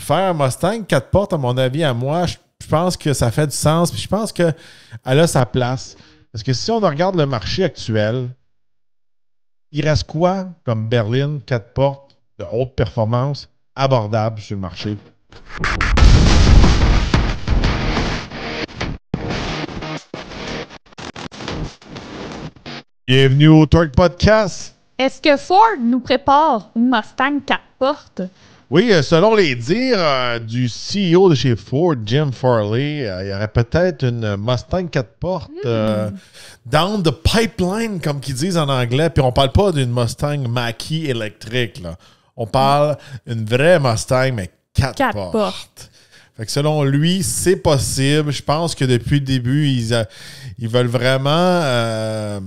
faire un Mustang 4 portes, à mon avis, à moi, je pense que ça fait du sens. Puis je pense qu'elle a sa place. Parce que si on regarde le marché actuel, il reste quoi comme berline 4 portes de haute performance abordable sur le marché? Bienvenue au Torque Podcast. Est-ce que Ford nous prépare une Mustang 4 portes? Oui, selon les dires du CEO de chez Ford, Jim Farley, il y aurait peut-être une Mustang 4 portes down the pipeline, comme qu'ils disent en anglais. Puis on parle pas d'une Mustang Mach-E électrique, là. On parle d'une vraie Mustang, mais 4 portes. Fait que selon lui, c'est possible. Je pense que depuis le début, ils veulent vraiment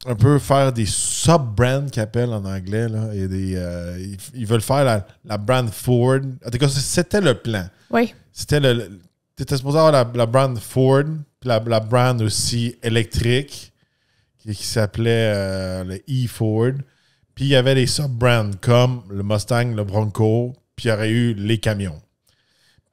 un peu faire des sub-brands qu'ils appellent en anglais. Là. Ils veulent faire la brand Ford. En tout cas, c'était le plan. Oui. T'étais supposé avoir la brand Ford, puis la brand aussi électrique, qui s'appelait le E-Ford. Puis il y avait les sub-brands comme le Mustang, le Bronco, puis il y aurait eu les camions.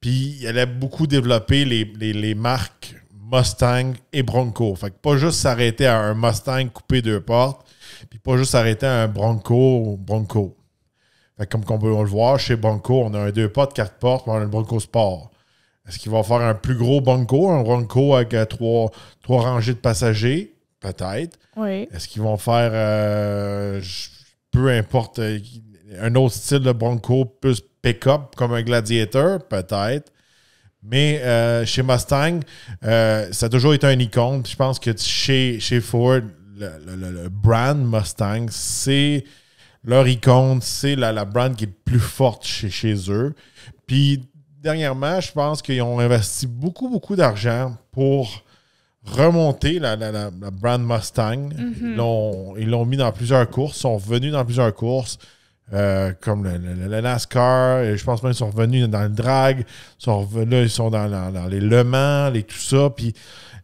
Puis il allait beaucoup développer les marques Mustang et Bronco. Fait que pas juste s'arrêter à un Mustang coupé 2 portes, puis pas juste s'arrêter à un Bronco. Fait que comme on peut le voir, chez Bronco, on a un 2 portes, 4 portes, puis on a le Bronco Sport. Est-ce qu'ils vont faire un plus gros Bronco, un Bronco avec trois rangées de passagers? Peut-être. Oui. Est-ce qu'ils vont faire, peu importe, un autre style de Bronco, plus pick-up, comme un Gladiator? Peut-être. Mais chez Mustang, ça a toujours été un icône. Je pense que chez Ford, le brand Mustang, c'est leur icône, c'est la brand qui est plus forte chez eux. Puis, dernièrement, je pense qu'ils ont investi beaucoup, beaucoup d'argent pour remonter la brand Mustang. Mm-hmm. Ils l'ont mis dans plusieurs courses, sont revenus dans plusieurs courses. Comme le NASCAR, et je pense même qu'ils sont revenus dans le drag, ils sont dans les Le Mans, tout ça, puis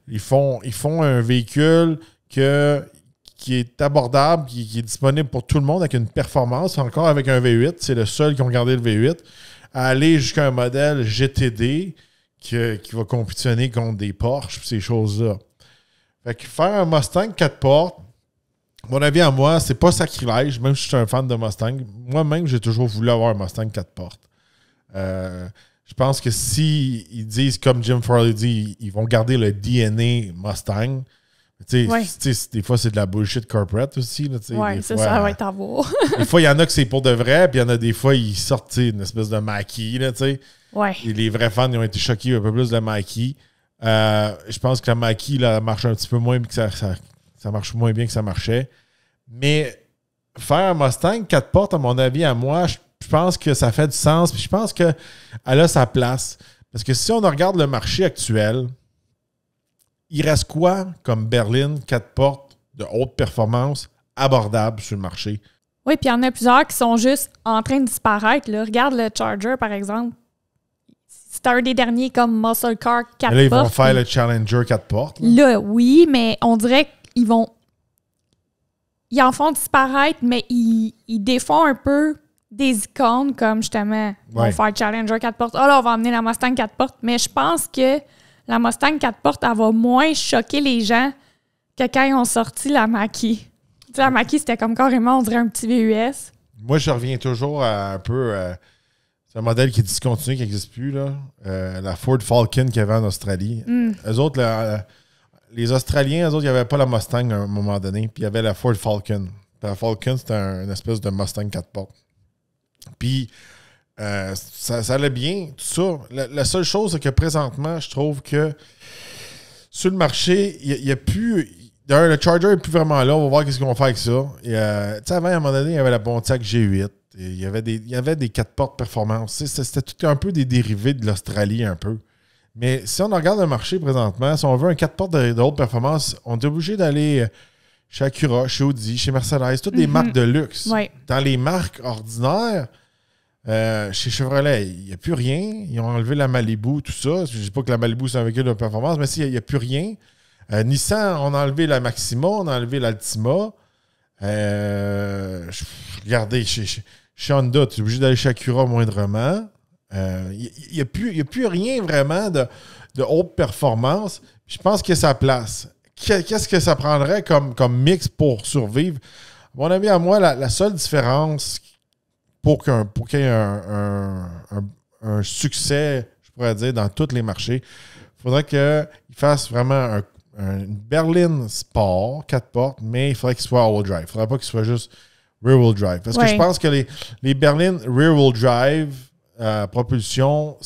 ils font un véhicule qui est abordable, qui est disponible pour tout le monde avec une performance, encore avec un V8, c'est le seul qui ont gardé le V8, à aller jusqu'à un modèle GTD qui va compétitionner contre des Porsche, ces choses-là. Fait que faire un Mustang 4 portes, mon avis à moi, c'est pas sacrilège, même si je suis un fan de Mustang. Moi-même, j'ai toujours voulu avoir un Mustang 4 portes. Je pense que si ils disent, comme Jim Farley dit, ils vont garder le DNA Mustang. Des fois, c'est de la bullshit corporate aussi. Oui, ça va être à voir. Des fois, il y en a que c'est pour de vrai, puis il y en a des fois, ils sortent une espèce de Mach-E. Et les vrais fans, ils ont été choqués un peu plus de la Mach-E. Je pense que la Mach-E là, marche un petit peu moins, puis que ça marche moins bien que ça marchait. Mais faire un Mustang 4 portes, à mon avis, à moi, je pense que ça fait du sens. Puis je pense qu'elle a sa place. Parce que si on regarde le marché actuel, il reste quoi comme berline 4 portes de haute performance abordable sur le marché? Oui, puis il y en a plusieurs qui sont juste en train de disparaître. Là. Regarde le Charger, par exemple. C'est un des derniers comme Muscle Car 4 portes. Là, ils vont faire le Challenger 4 portes. Là, oui, mais on dirait qu'ils ils en font disparaître, mais ils défont un peu des icônes comme justement, ils vont faire Challenger 4 portes. Oh là, on va emmener la Mustang 4 portes. Mais je pense que la Mustang 4 portes, elle va moins choquer les gens que quand ils ont sorti la Mach-E. Tu sais, la Mach-E, c'était comme carrément, on dirait un petit VUS. Moi, je reviens toujours à un peu... c'est un modèle qui est discontinué, qui n'existe plus, là. La Ford Falcon qu'il y avait en Australie. Eux autres, les Australiens, eux autres, il n'y avait pas la Mustang à un moment donné, puis il y avait la Ford Falcon. Puis la Falcon, c'était une espèce de Mustang 4 portes. Puis ça allait bien, tout ça. La seule chose, c'est que présentement, je trouve que sur le marché, il n'y a plus... D'ailleurs, le Charger n'est plus vraiment là. On va voir qu'est-ce qu'ils vont faire avec ça. Tu sais, avant, à un moment donné, il y avait la Pontiac G8. Il y avait des 4 portes performance. C'était tout un peu des dérivés de l'Australie, un peu. Mais si on regarde le marché présentement, si on veut un 4 portes de haute performance, on est obligé d'aller chez Acura, chez Audi, chez Mercedes, toutes des marques de luxe. Ouais. Dans les marques ordinaires, chez Chevrolet, il n'y a plus rien. Ils ont enlevé la Malibu, tout ça. Je ne dis pas que la Malibu, c'est un véhicule de performance, mais s'il n'y a plus rien. Nissan, on a enlevé la Maxima, on a enlevé l'Altima. Regardez, chez Honda, tu es obligé d'aller chez Acura moindrement. Il n'y a plus rien vraiment de haute performance. Je pense que ça place. Qu'est-ce que ça prendrait comme mix pour survivre? À mon avis, à moi, la seule différence pour qu'il y ait un succès, je pourrais dire, dans tous les marchés, il faudrait qu'il fasse vraiment une berline sport, 4 portes, mais il faudrait qu'il soit all-wheel drive. Il ne faudrait pas qu'il soit juste rear-wheel drive. Parce que je pense que les berlines rear-wheel drive, propulsion,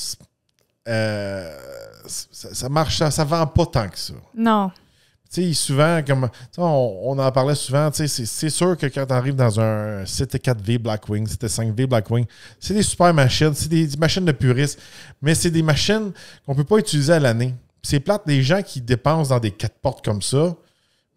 ça marche, ça ne vend pas tant que ça. Non. Tu sais, souvent, comme on en parlait souvent, c'est sûr que quand tu arrives dans un CT4V Blackwing, CT5V Blackwing, c'est des super machines, c'est des machines de puristes, mais c'est des machines qu'on ne peut pas utiliser à l'année. C'est plate, les gens qui dépensent dans des 4 portes comme ça,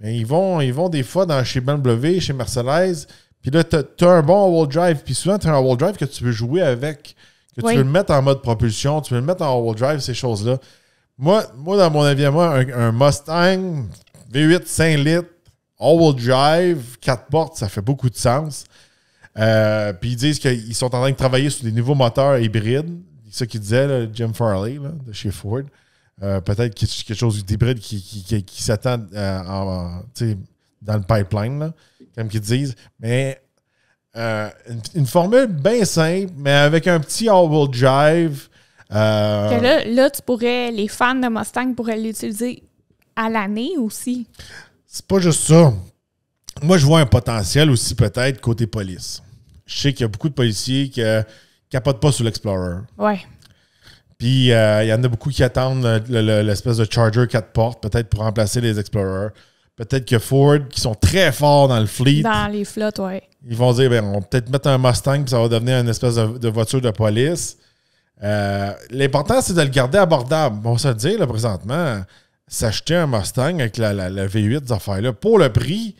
mais ils vont des fois chez BMW, chez Mercedes, puis là, tu as un bon all-wheel drive, puis souvent, tu as un all-wheel drive que tu veux jouer avec, que tu veux le mettre en mode propulsion, tu veux le mettre en all-wheel drive, ces choses-là. Moi, dans mon avis, un Mustang V8 5 litres, all-wheel drive, 4 portes, ça fait beaucoup de sens. Puis ils disent qu'ils sont en train de travailler sur des nouveaux moteurs hybrides. C'est ça qu'il disait, là, Jim Farley, là, de chez Ford. Peut-être quelque chose d'hybride qui s'attend dans le pipeline, là, comme qu'ils disent. Mais une formule bien simple, mais avec un petit all-wheel drive. Là, les fans de Mustang pourraient l'utiliser à l'année aussi. C'est pas juste ça. Moi, je vois un potentiel aussi peut-être côté police. Je sais qu'il y a beaucoup de policiers qui capotent pas sur l'Explorer. Ouais. Puis, il y en a beaucoup qui attendent l'espèce de Charger 4 portes, peut-être pour remplacer les Explorers. Peut-être que Ford, qui sont très forts dans le fleet. Dans les flottes, oui. Ils vont dire, on va peut-être mettre un Mustang, puis ça va devenir une espèce de voiture de police. L'important, c'est de le garder abordable. On va se le dire, là, présentement, s'acheter un Mustang avec la V8, des affaires-là, pour le prix,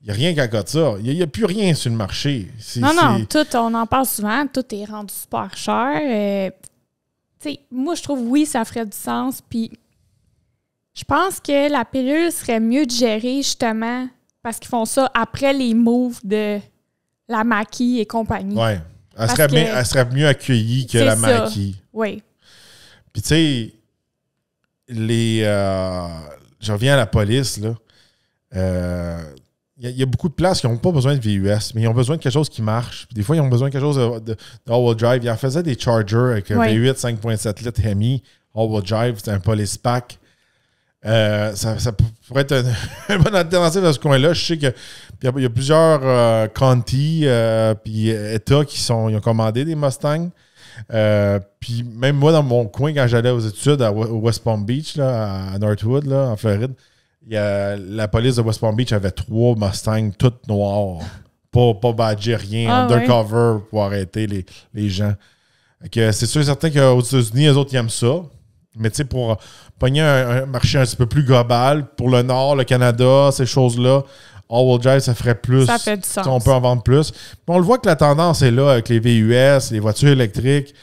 il n'y a rien qu'à côté ça. Il n'y a plus rien sur le marché. Non, tout, on en parle souvent, tout est rendu super cher. Moi, je trouve, oui, ça ferait du sens. Puis, je pense que la pilule serait mieux de gérer, justement, parce qu'ils font ça après les moves de la Mach-E et compagnie. Oui. Elle serait mieux accueillie que la Mach-E. Oui. Puis, tu sais, je reviens à la police, là. Il y a beaucoup de places qui n'ont pas besoin de VUS, mais ils ont besoin de quelque chose qui marche. Puis des fois, ils ont besoin de quelque chose de all-wheel drive. Ils en faisaient des Chargers avec un V8 5.7 litres Hemi, all-wheel drive, c'était un police pack. Ça pourrait être une bonne alternative dans ce coin-là. Je sais qu'il y a plusieurs Conti puis États ils ont commandé des Mustangs. Puis même moi, dans mon coin, quand j'allais aux études au West Palm Beach, là, à Northwood, là, en Floride, la police de West Palm Beach avait 3 Mustangs toutes noires. Pas badgés, rien, undercover pour arrêter les gens. C'est sûr et certain qu'aux États-Unis, les autres, ils aiment ça. Mais tu sais, pour pogner un marché un petit peu plus global, pour le Nord, le Canada, ces choses-là, all-wheel drive, ça ferait plus. Ça fait du sens. On peut en vendre plus. Puis on le voit que la tendance est là avec les VUS, les voitures électriques.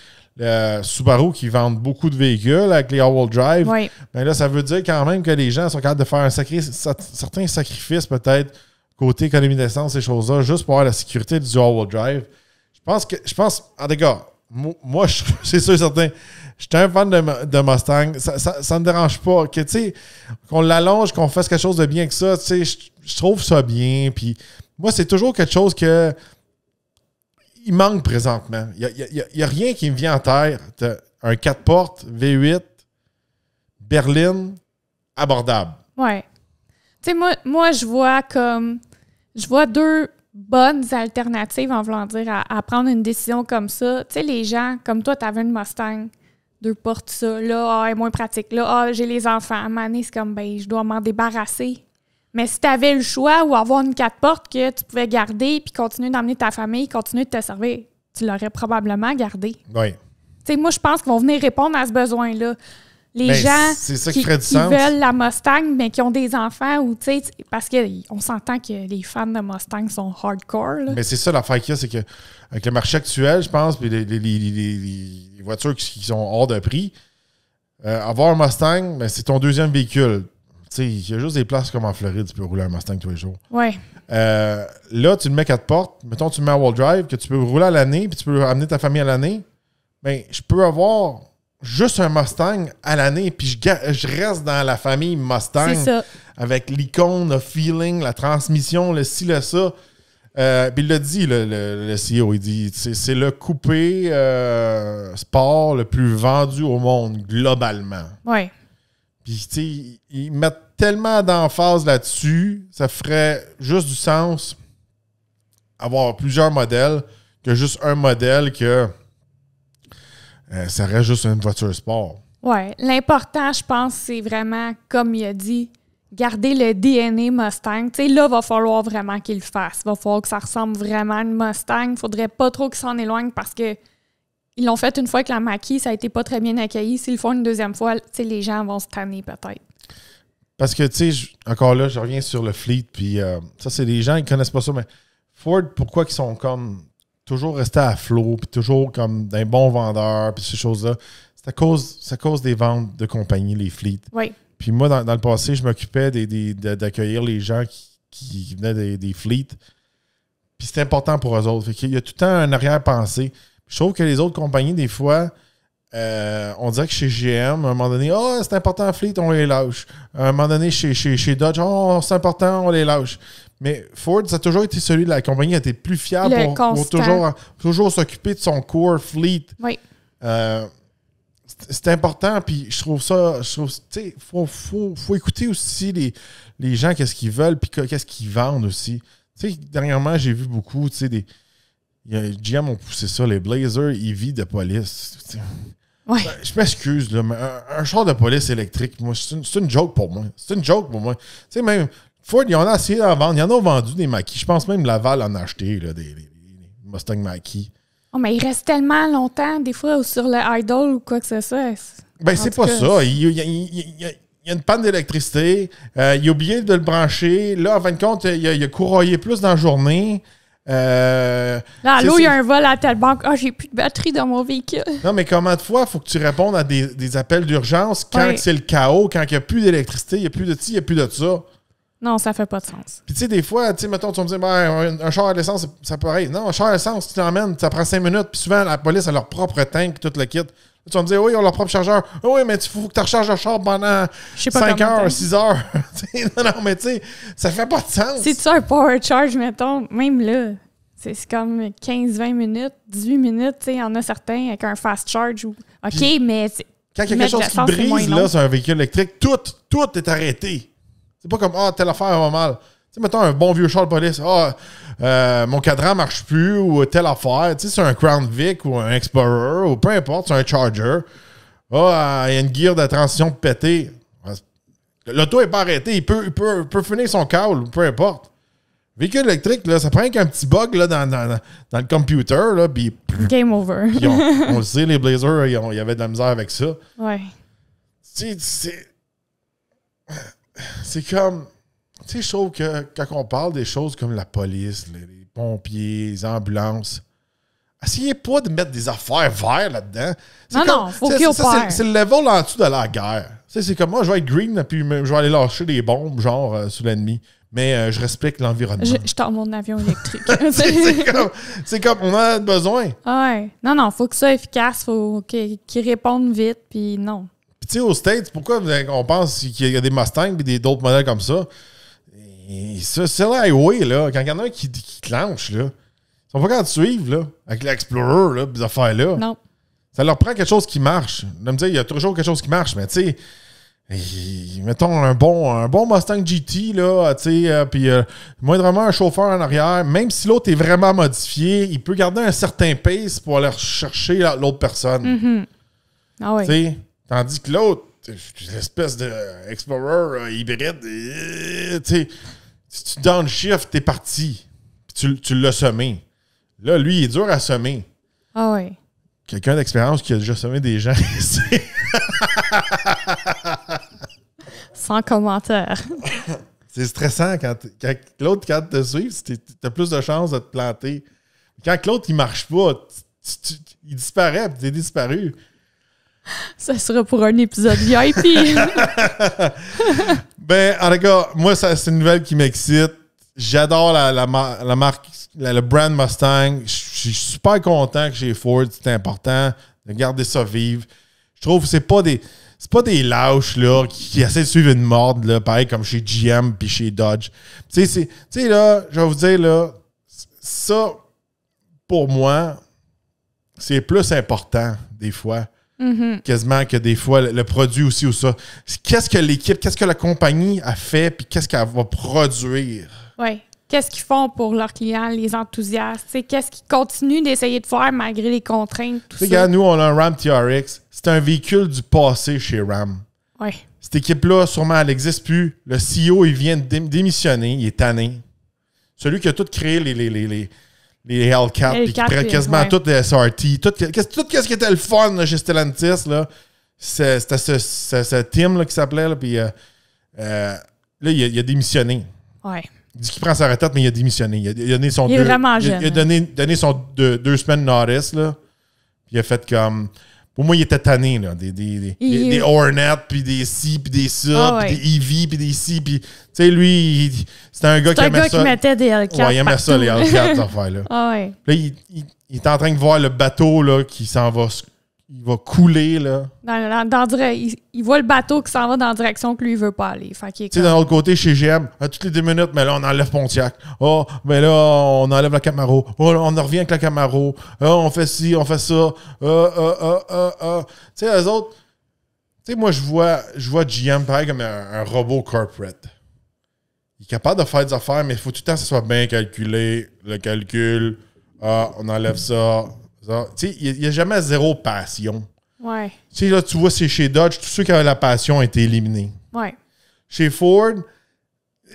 Subaru qui vendent beaucoup de véhicules avec les all-wheel drive. Oui. Mais là, ça veut dire quand même que les gens sont capables de faire certains sacrifices, peut-être, côté économie d'essence, ces choses-là, juste pour avoir la sécurité du all-wheel drive. Je pense, en tout cas, moi, c'est sûr et certain, je suis un fan de Mustang. Ça me dérange pas. Qu'on l'allonge, qu'on fasse quelque chose de bien que ça, je trouve ça bien. Puis moi, c'est toujours quelque chose que il manque présentement. Il n'y a rien qui me vient en terre. Un 4 portes, V8, berline, abordable. Ouais. Tu sais, moi, je vois 2 bonnes alternatives, en voulant dire, à prendre une décision comme ça. Tu sais, les gens, comme toi, tu avais une Mustang, 2 portes, ça. Là, elle est moins pratique. Là, j'ai les enfants. À un moment donné, c'est comme, je dois m'en débarrasser. Mais si tu avais le choix ou avoir une 4 portes que tu pouvais garder puis continuer d'emmener ta famille, continuer de te servir, tu l'aurais probablement gardé. Oui. Tu sais, moi, je pense qu'ils vont venir répondre à ce besoin-là. Les gens qui veulent la Mustang, mais qui ont des enfants, ou tu sais, parce qu'on s'entend que les fans de Mustang sont hardcore. Là. Mais c'est ça l'affaire qu'il y a, c'est que avec le marché actuel, je pense, puis les voitures qui sont hors de prix, avoir un Mustang, c'est ton deuxième véhicule. Il y a juste des places comme en Floride, tu peux rouler un Mustang tous les jours. Oui. Là, tu le mets 4 portes. Mettons, tu le mets à all-wheel drive, que tu peux rouler à l'année, puis tu peux amener ta famille à l'année. ben, je peux avoir juste un Mustang à l'année, puis je reste dans la famille Mustang. C'est ça. Avec l'icône, le feeling, la transmission, le ci, le ça. Puis il l'a dit, le CEO, il dit c'est le coupé sport le plus vendu au monde, globalement. Oui. Puis, tu sais, ils mettent tellement d'emphase là-dessus, ça ferait juste du sens avoir plusieurs modèles que juste un modèle que ça reste juste une voiture sport. Oui. L'important, je pense, c'est vraiment, comme il a dit, garder le DNA Mustang. Tu sais, là, il va falloir vraiment qu'il le fasse. Il va falloir que ça ressemble vraiment à une Mustang. Il ne faudrait pas trop qu'ils s'en éloignent parce que ils l'ont fait une fois avec la Mach-E, ça a été pas très bien accueilli. S'ils le font une deuxième fois, tu sais, les gens vont se tanner peut-être. Parce que, tu sais, encore là, je reviens sur le fleet, puis ça, c'est des gens qui connaissent pas ça, mais Ford, pourquoi ils sont comme toujours restés à flot, puis toujours comme d'un bon vendeur, puis ces choses-là, c'est à cause des ventes de compagnie, les fleets. Oui. Puis moi, dans le passé, je m'occupais d'accueillir les gens qui venaient des fleets. Puis c'est important pour eux autres. Fait qu'il y a tout le temps un arrière-pensée. Je trouve que les autres compagnies, des fois, on dirait que chez GM, à un moment donné, c'est important fleet, on les lâche. À un moment donné, chez Dodge, c'est important, on les lâche. Mais Ford, ça a toujours été celui de la compagnie qui a été plus fiable pour toujours s'occuper de son core fleet. Oui. C'est important, puis je trouve tu sais, faut écouter aussi les gens, qu'est-ce qu'ils veulent, puis qu'est-ce qu'ils vendent aussi. Tu sais, dernièrement, j'ai vu beaucoup, tu sais, GM ont poussé ça, les Blazer EV de police. Ouais. Je m'excuse, là, mais un char de police électrique, moi, c'est une joke pour moi. C'est une joke pour moi. Tu sais, même Ford, ils en ont essayé d'en vendre. Ils en ont vendu des Mach-E. Je pense même Laval en a acheté, là, des Mustang Mach-E. Oh, mais il reste tellement longtemps, des fois, sur le Idol ou quoi que ce soit. Ben, c'est pas ça. Il y a une panne d'électricité. Il a oublié de le brancher. Là, en fin de compte, il a courroyé plus dans la journée. Là, allô, il y a un vol à telle banque. J'ai plus de batterie dans mon véhicule. Non, mais combien de fois il faut que tu répondes à des appels d'urgence quand c'est le chaos, quand il n'y a plus d'électricité, il n'y a plus de ci, il n'y a plus de ça? Non, ça fait pas de sens. Puis tu sais, des fois, mettons, tu vas me dire, un char à l'essence, ça pareil. Non, un char à l'essence, tu l'emmènes, ça prend 5 minutes. Puis souvent, la police a leur propre tank, tout le kit. Là, tu vas me dire, oui, ils ont leur propre chargeur. Oui, mais il faut que tu recharges le char pendant 5 heures, 6 heures. Non, mais tu sais, ça fait pas de sens. Si tu as un power charge, mettons, même là, c'est comme 15-20 minutes, 18 minutes. Il y en a certains avec un fast charge. OK, puis, mais... Quand il y a quelque chose qui brise là, sur un véhicule électrique, tout est arrêté. C'est pas comme, telle affaire va mal. Tu sais, mettons un bon vieux char de police, mon cadran marche plus, ou telle affaire. Tu sais, c'est un Crown Vic, ou un Explorer, ou peu importe, c'est un Charger. Il y a une gear de transition pétée. L'auto n'est pas arrêté, il peut finir son câble, peu importe. Véhicule électrique, là, ça prend qu'un petit bug là, dans le computer, là, puis... Game over. On le sait, les Blazers, il y avait de la misère avec ça. Ouais. C'est comme... Tu sais, je trouve que quand on parle des choses comme la police, les pompiers, les ambulances, essayez pas de mettre des affaires vertes là-dedans. Non, faut qu'il y ait pas. C'est le level en dessous de la guerre. C'est comme moi, je vais être green, puis je vais aller lâcher des bombes, genre, sur l'ennemi. Mais je respecte l'environnement. Je tends mon avion électrique. c'est comme, on en a besoin. Ouais. Non, faut que ça soit efficace, faut qu'il réponde vite, puis non. Puis tu sais, aux States, pourquoi on pense qu'il y a des Mustangs et d'autres modèles comme ça? Et ça, c'est l'highway, là. Quand il y en a un qui clenche, là, ils sont pas capables de suivre, là, avec l'Explorer, là, des affaires-là. Non. Ça leur prend quelque chose qui marche. De me dire, il y a toujours quelque chose qui marche, mais tu sais, mettons un bon Mustang GT, là, tu sais, puis moindrement un chauffeur en arrière, même si l'autre est vraiment modifié, il peut garder un certain pace pour aller chercher l'autre personne. Mm-hmm. Ah oui. Tu sais, tandis que l'autre, l'espèce de Explorer hybride, tu sais, si tu downshift, t'es parti. Puis tu l'as semé. Là, lui, il est dur à semer. Ah oui. Quelqu'un d'expérience qui a déjà semé des gens ici. Sans commentaire. C'est stressant quand l'autre, quand te suit, t'as plus de chances de te planter. Quand l'autre, il marche pas, il disparaît, puis t'es disparu. Ça sera pour un épisode VIP. Ben, en tout cas, moi, c'est une nouvelle qui m'excite. J'adore la marque, le brand Mustang. Je suis super content que chez Ford, c'est important de garder ça vivre. Je trouve que c'est pas des lâches là, qui essaient de suivre une mode, là, pareil comme chez GM puis chez Dodge. Tu sais, là, je vais vous dire, là, ça, pour moi, c'est plus important, des fois, quasiment que des fois, le produit aussi ou ça. Qu'est-ce que l'équipe, qu'est-ce que la compagnie a fait, puis qu'est-ce qu'elle va produire? Oui. Qu'est-ce qu'ils font pour leurs clients, les enthousiastes? Qu'est-ce qu'ils continuent d'essayer de faire malgré les contraintes, tout ça? Regarde, nous, on a un Ram TRX. C'est un véhicule du passé chez Ram. Oui. Cette équipe-là, sûrement, elle n'existe plus. Le CEO, il vient de démissionner. Il est tanné. Celui qui a tout créé les Hellcat, puis qui prend quasiment tout les SRT, tout ce qui était le fun là, chez Stellantis, là, c'était ce team là, qui s'appelait, là, puis là, il a démissionné. Ouais. Il dit qu'il prend sa retraite, mais il a démissionné. Il a donné son il est vraiment jeune. Il a donné son 2 semaines notice, là. Puis il a fait comme... Pour moi, il était tanné, là. Des Hornet, puis des ci, puis des ça, puis des EV, puis des ci, puis... Tu sais, lui, c'était un gars qui aimait ça. C'est un gars qui mettait des Hellcat. Ouais, il aimait ça, les Hellcat, cette affaire-là. Ah ouais. Là, il est en train de voir le bateau, là, qui s'en va... Il va couler, là. Il voit le bateau qui s'en va dans la direction que lui, il veut pas aller. Tu sais, d'un autre côté, chez GM, à toutes les 2 minutes, mais là, on enlève Pontiac. Oh, mais là, on enlève la Camaro. Oh, là, on en revient avec la Camaro. Oh, on fait ci, on fait ça. Tu sais, eux autres... Tu sais, moi, je vois GM pareil comme un robot corporate. Il est capable de faire des affaires, mais il faut tout le temps que ça soit bien calculé. Le calcul. Ah, on enlève ça. Tu sais, il n'y a jamais zéro passion. Ouais. Tu sais, là, tu vois, c'est chez Dodge, tous ceux qui avaient la passion ont été éliminés. Ouais. Chez Ford,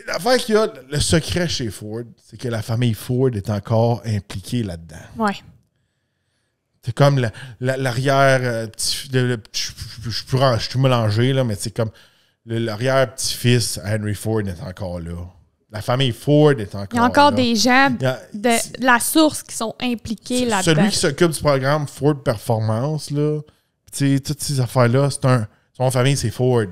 l'affaire qu'il y a, le secret chez Ford, c'est que la famille Ford est encore impliquée là-dedans. Ouais. C'est comme l'arrière... je suis tout mélangé, là, mais c'est comme l'arrière-petit-fils Henry Ford est encore là. La famille Ford est encore là. Il y a encore des gens de la source qui sont impliqués là-dedans. Celui qui s'occupe du programme Ford Performance, là, tu sais, toutes ces affaires-là, son famille, c'est Ford.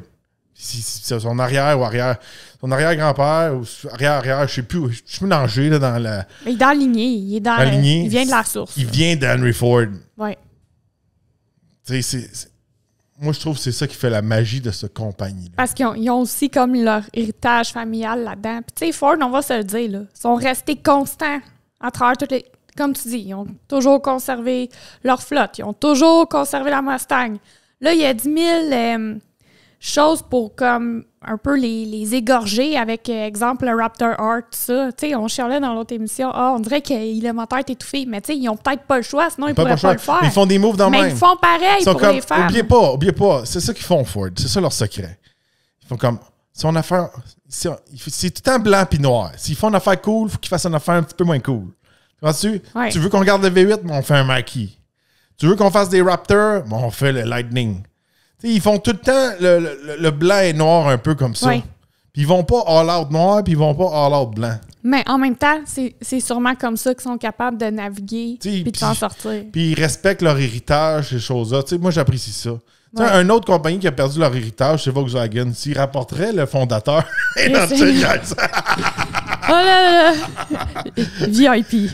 C'est son son arrière-grand-père ou arrière-arrière, je sais plus, je suis mélangé là, dans la... Il est dans la lignée. Il vient de la source. Il vient d'Henry Ford. Oui. Tu sais, moi, je trouve que c'est ça qui fait la magie de cette compagnie-là. Parce qu'ils ont aussi comme leur héritage familial là-dedans. Puis tu sais, Ford, on va se le dire, là, ils sont restés constants à travers toutes les... Comme tu dis, ils ont toujours conservé leur flotte. Ils ont toujours conservé la Mustang. Là, il y a 10 000 choses pour comme un peu les égorger avec, exemple, le Raptor R, tout ça. Tu sais, on chialait dans l'autre émission. Ah, on dirait que le moteur est étouffé. Mais tu sais, ils n'ont peut-être pas le choix, sinon ils ne pourraient pas le faire. Ils font des moves dans le même. Mais ils font pareil pour les faire. Oubliez pas. C'est ça qu'ils font, Ford. C'est ça leur secret. Ils font comme... Son affaire... C'est tout en blanc puis noir. S'ils font une affaire cool, il faut qu'ils fassent une affaire un petit peu moins cool. Tu veux qu'on garde le V8, mais on fait un Mackie. Tu veux qu'on fasse des Raptors, mais on fait le Lightning. T'sais, ils font tout le temps le blanc et noir un peu comme ça. Oui. Puis ils vont pas all-out noir, puis ils vont pas all-out blanc. Mais en même temps, c'est sûrement comme ça qu'ils sont capables de naviguer puis de s'en sortir. Puis ils respectent leur héritage, ces choses-là. T'sais, moi, j'apprécie ça. Une autre compagnie qui a perdu leur héritage, c'est Volkswagen. S'ils rapporteraient le fondateur, et dans oh là là! VIP.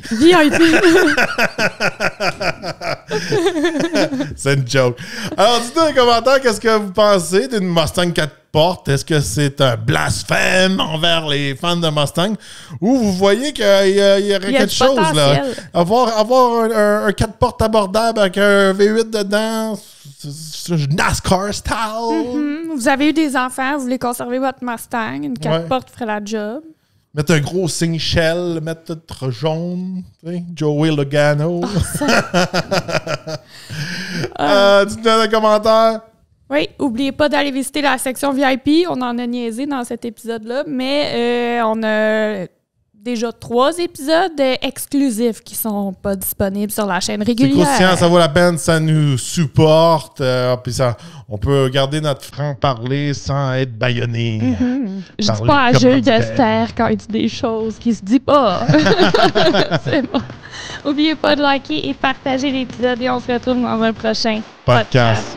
C'est une joke. Alors, dites-nous dans les commentaires qu'est-ce que vous pensez d'une Mustang 4 portes. Est-ce que c'est un blasphème envers les fans de Mustang? Ou vous voyez qu'il y aurait quelque chose, là? Avoir un 4 portes abordable avec un V8 dedans, c'est NASCAR style. Mm-hmm. Vous avez eu des enfants, vous voulez conserver votre Mustang, une 4 portes ferait la job. Mettre un gros signe Shell, mettre tout jaune, tu sais, Joey Logano. Dites-nous dans les commentaires. Oui, n'oubliez pas d'aller visiter la section VIP. On en a niaisé dans cet épisode-là, mais on a déjà 3 épisodes exclusifs qui sont pas disponibles sur la chaîne régulière. C'est croustillant, ça vaut la peine, ça nous supporte. Puis ça, on peut garder notre franc-parler sans être bâillonné. Mm-hmm. Je dis pas à Jules Dester quand il dit des choses qu'il se dit pas. C'est bon. N'oubliez pas de liker et partager l'épisode et on se retrouve dans un prochain podcast.